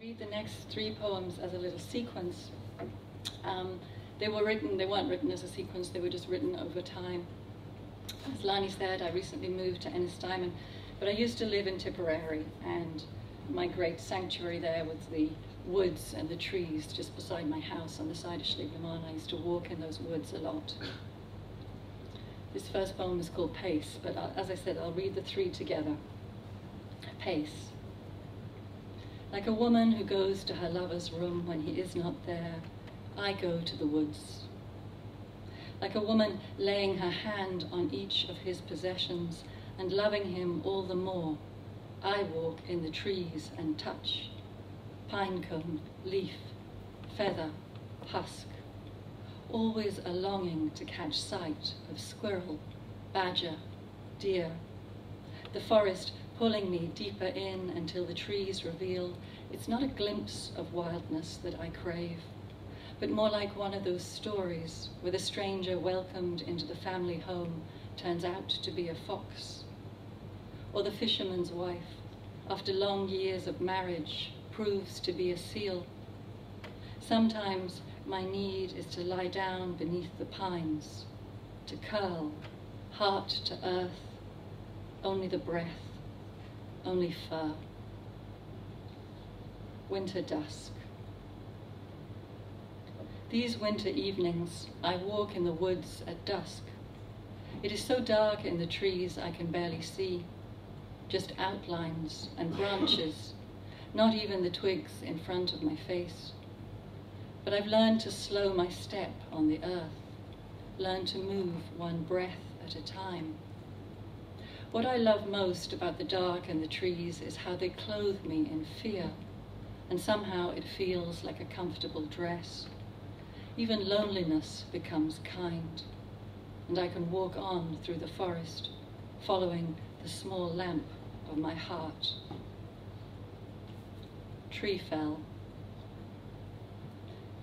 read the next 3 poems as a little sequence. They weren't written as a sequence, they were just written over time. As Lani said, I recently moved to Ennistimon, but I used to live in Tipperary, and my great sanctuary there was the woods and the trees just beside my house on the side of Schlieglemann. I used to walk in those woods a lot. This first poem is called Pace, but as I said, I'll read the 3 together. Pace. Like a woman who goes to her lover's room when he is not there, I go to the woods. Like a woman laying her hand on each of his possessions and loving him all the more, I walk in the trees and touch pine cone, leaf, feather, husk, always a longing to catch sight of squirrel, badger, deer, the forest pulling me deeper in until the trees reveal it's not a glimpse of wildness that I crave, but more like one of those stories where the stranger welcomed into the family home turns out to be a fox, or the fisherman's wife, after long years of marriage, proves to be a seal. Sometimes my need is to lie down beneath the pines, to curl, heart to earth, only the breath, only fur. Winter dusk. These winter evenings, I walk in the woods at dusk. It is so dark in the trees I can barely see, just outlines and branches, not even the twigs in front of my face. But I've learned to slow my step on the earth, learned to move one breath at a time. What I love most about the dark and the trees is how they clothe me in fear, and somehow it feels like a comfortable dress. Even loneliness becomes kind, and I can walk on through the forest, following the small lamp of my heart. Tree fell.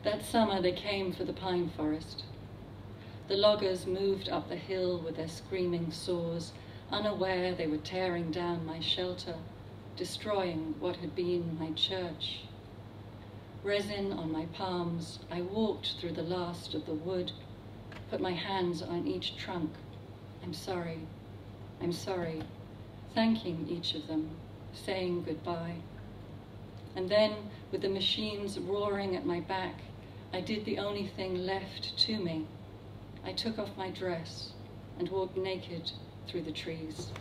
That summer they came for the pine forest. The loggers moved up the hill with their screaming saws, unaware they were tearing down my shelter, destroying what had been my church. Resin on my palms, I walked through the last of the wood, put my hands on each trunk. I'm sorry, thanking each of them, saying goodbye. And then, with the machines roaring at my back, I did the only thing left to me. I took off my dress and walked naked through the trees.